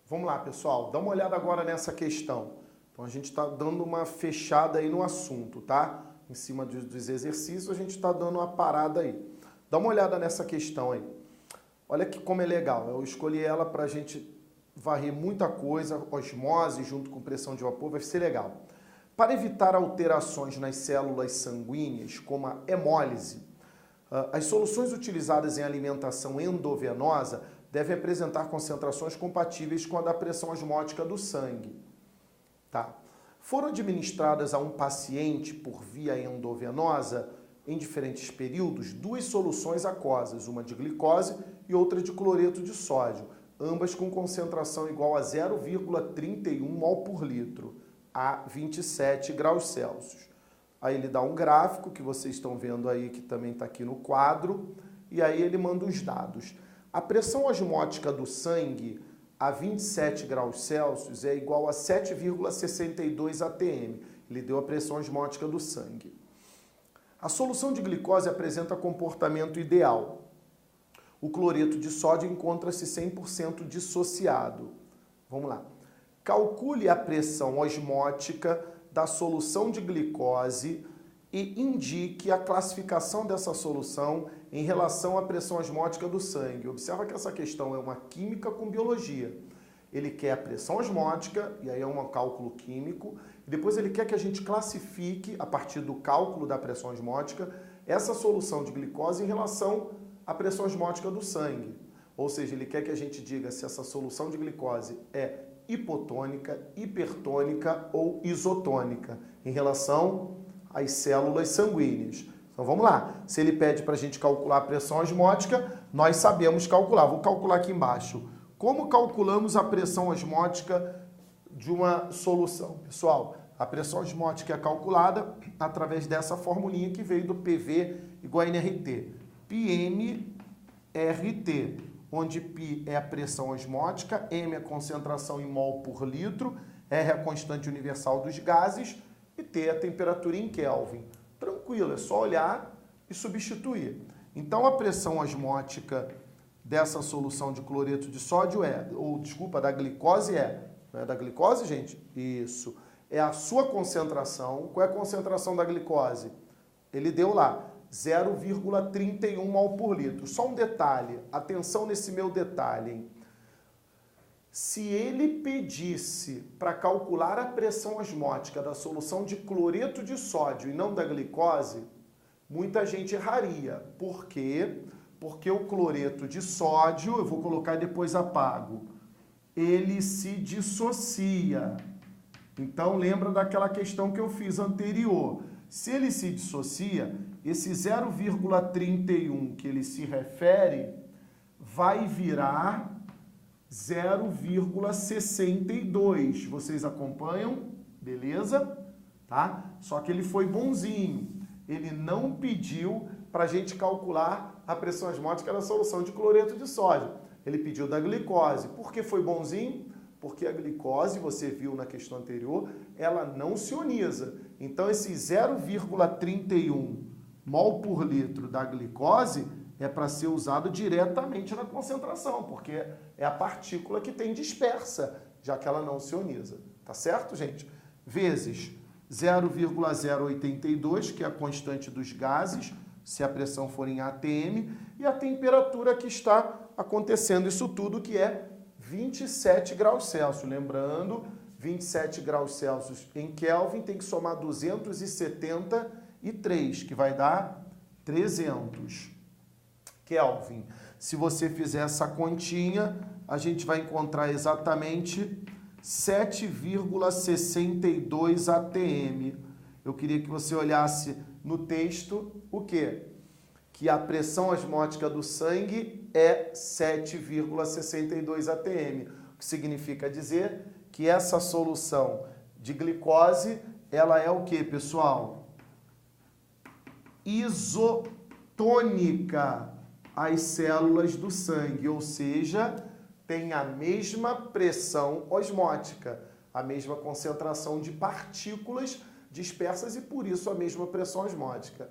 Vamos lá, pessoal, dá uma olhada agora nessa questão. Então a gente está dando uma fechada aí no assunto, tá? Em cima dos exercícios a gente está dando uma parada aí. Dá uma olhada nessa questão aí. Olha que como é legal, eu escolhi ela para a gente varrer muita coisa, osmose junto com pressão de vapor, vai ser legal. Para evitar alterações nas células sanguíneas, como a hemólise, as soluções utilizadas em alimentação endovenosa devem apresentar concentrações compatíveis com a da pressão osmótica do sangue. Tá? Foram administradas a um paciente por via endovenosa, em diferentes períodos, duas soluções aquosas, uma de glicose e outra de cloreto de sódio, ambas com concentração igual a 0,31 mol por litro, a 27 graus Celsius. Aí ele dá um gráfico, que vocês estão vendo aí, que também está aqui no quadro, e aí ele manda os dados. A pressão osmótica do sangue a 27 graus Celsius é igual a 7,62 atm. Ele deu a pressão osmótica do sangue. A solução de glicose apresenta comportamento ideal. O cloreto de sódio encontra-se 100% dissociado. Vamos lá. Calcule a pressão osmótica da solução de glicose e indique a classificação dessa solução em relação à pressão osmótica do sangue. Observa que essa questão é uma química com biologia. Ele quer a pressão osmótica, e aí é um cálculo químico, e depois ele quer que a gente classifique, a partir do cálculo da pressão osmótica, essa solução de glicose em relação à pressão osmótica do sangue. Ou seja, ele quer que a gente diga se essa solução de glicose é hipotônica, hipertônica ou isotônica, em relação às células sanguíneas. Então vamos lá, se ele pede para a gente calcular a pressão osmótica, nós sabemos calcular. Vou calcular aqui embaixo. Como calculamos a pressão osmótica de uma solução? Pessoal, a pressão osmótica é calculada através dessa formulinha que veio do PV igual a nRT. πmRT, onde π é a pressão osmótica, m é a concentração em mol por litro, R é a constante universal dos gases e T é a temperatura em Kelvin. Tranquilo, é só olhar e substituir. Então a pressão osmótica dessa solução de cloreto de sódio da glicose não é da glicose, gente? Isso. É a sua concentração. Qual é a concentração da glicose? Ele deu lá, 0,31 mol por litro. Só um detalhe, atenção nesse meu detalhe, hein? Se ele pedisse para calcular a pressão osmótica da solução de cloreto de sódio e não da glicose, muita gente erraria. Por quê? Porque o cloreto de sódio, eu vou colocar e depois apago, ele se dissocia. Então lembra daquela questão que eu fiz anterior. Se ele se dissocia, esse 0,31 que ele se refere vai virar 0,62. Vocês acompanham? Beleza? Tá? Só que ele foi bonzinho. Ele não pediu para a gente calcular a pressão osmótica da solução de cloreto de sódio. Ele pediu da glicose. Por que foi bonzinho? Porque a glicose, você viu na questão anterior, ela não se ioniza. Então, esse 0,31 mol por litro da glicose é para ser usado diretamente na concentração, porque é a partícula que tem dispersa, já que ela não se ioniza. Tá certo, gente? Vezes 0,082, que é a constante dos gases, se a pressão for em atm, e a temperatura que está acontecendo isso tudo, que é 27 graus Celsius. Lembrando, 27 graus Celsius em Kelvin tem que somar 273, que vai dar 300 Kelvin. Se você fizer essa continha, a gente vai encontrar exatamente 7,62 atm. Eu queria que você olhasse no texto o quê? Que a pressão osmótica do sangue é 7,62 atm. O que significa dizer que essa solução de glicose, ela é o quê, pessoal? Isotônica às células do sangue, ou seja, tem a mesma pressão osmótica, a mesma concentração de partículas dispersas e, por isso, a mesma pressão osmótica.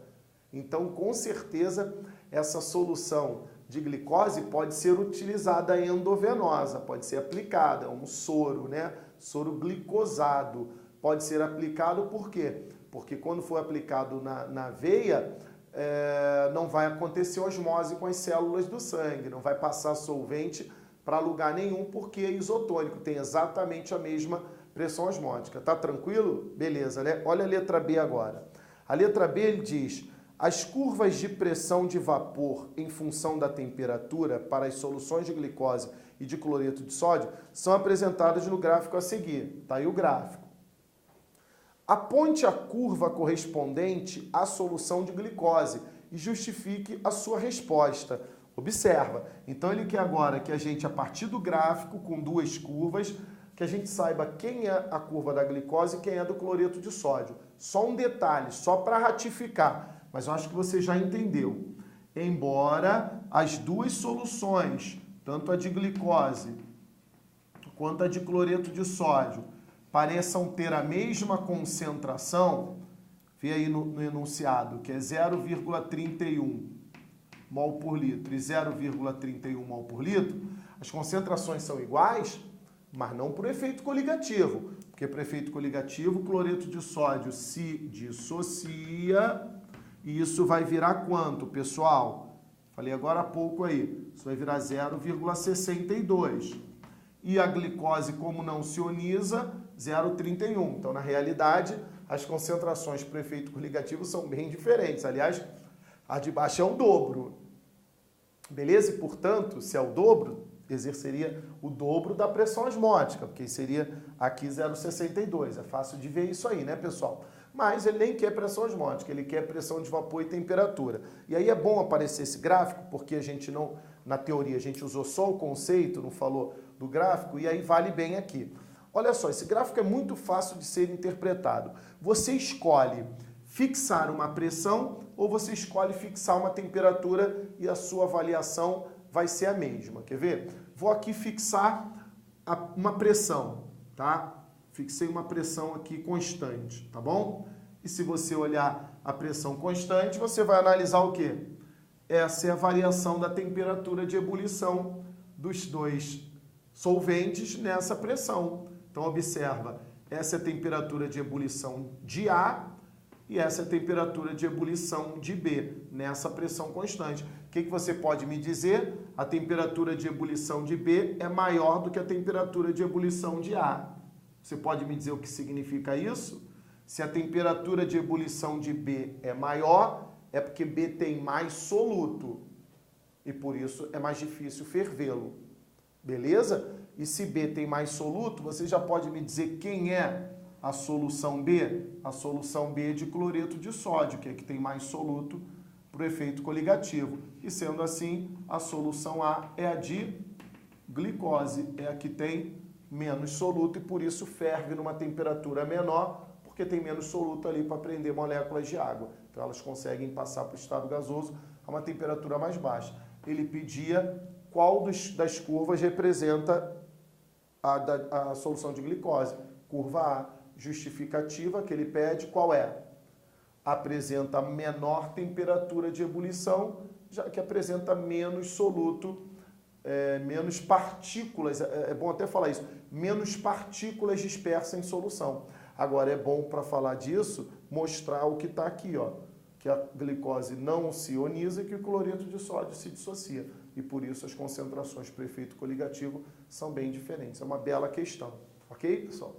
Então, com certeza, essa solução de glicose pode ser utilizada endovenosa, pode ser aplicada, é um soro, né? Soro glicosado. Pode ser aplicado por quê? Porque quando for aplicado na veia, não vai acontecer osmose com as células do sangue, não vai passar solvente para lugar nenhum, porque é isotônico, tem exatamente a mesma pressão osmótica. Tá tranquilo? Beleza, né? Olha a letra B agora. A letra B ele diz: as curvas de pressão de vapor em função da temperatura para as soluções de glicose e de cloreto de sódio são apresentadas no gráfico a seguir. Tá aí o gráfico. Aponte a curva correspondente à solução de glicose e justifique a sua resposta. Observa. Então ele quer agora que a gente, a partir do gráfico, com duas curvas, que a gente saiba quem é a curva da glicose e quem é do cloreto de sódio. Só um detalhe, só para ratificar, mas eu acho que você já entendeu. Embora as duas soluções, tanto a de glicose quanto a de cloreto de sódio, pareçam ter a mesma concentração, vê aí no enunciado, que é 0,31 mol por litro e 0,31 mol por litro, as concentrações são iguais, mas não por efeito coligativo, porque por efeito coligativo o cloreto de sódio se dissocia e isso vai virar quanto, pessoal? Falei agora há pouco aí, isso vai virar 0,62. E a glicose, como não se ioniza, 0,31. Então, na realidade, as concentrações por efeito coligativo são bem diferentes. Aliás, a de baixo é o dobro. Beleza? E, portanto, se é o dobro, exerceria o dobro da pressão osmótica, porque seria aqui 0,62. É fácil de ver isso aí, né, pessoal? Mas ele nem quer pressão osmótica, ele quer pressão de vapor e temperatura. E aí é bom aparecer esse gráfico, porque a gente não, na teoria, a gente usou só o conceito, não falou do gráfico, e aí vale bem aqui. Olha só, esse gráfico é muito fácil de ser interpretado. Você escolhe fixar uma pressão ou você escolhe fixar uma temperatura e a sua avaliação vai ser a mesma. Quer ver? Vou aqui fixar uma pressão, tá? Fixei uma pressão aqui constante, tá bom? E se você olhar a pressão constante, você vai analisar o quê? Essa é a variação da temperatura de ebulição dos dois solventes nessa pressão. Então, observa, essa é a temperatura de ebulição de A e essa é a temperatura de ebulição de B, nessa pressão constante. O que você pode me dizer? A temperatura de ebulição de B é maior do que a temperatura de ebulição de A. Você pode me dizer o que significa isso? Se a temperatura de ebulição de B é maior, é porque B tem mais soluto e por isso é mais difícil fervê-lo. Beleza? E se B tem mais soluto, você já pode me dizer quem é a solução B? A solução B é de cloreto de sódio, que é que tem mais soluto para o efeito coligativo. E sendo assim, a solução A é a de glicose, é a que tem menos soluto e por isso ferve numa temperatura menor, porque tem menos soluto ali para prender moléculas de água. Então elas conseguem passar para o estado gasoso a uma temperatura mais baixa. Ele pedia qual das curvas representa a solução de glicose. Curva A, justificativa que ele pede, qual é? Apresenta menor temperatura de ebulição, já que apresenta menos soluto, menos partículas, é bom até falar isso, menos partículas dispersas em solução. Agora, é bom para falar disso, mostrar o que está aqui, ó, que a glicose não se ioniza e que o cloreto de sódio se dissocia. E por isso as concentrações para efeito coligativo são bem diferentes. É uma bela questão. Ok, pessoal?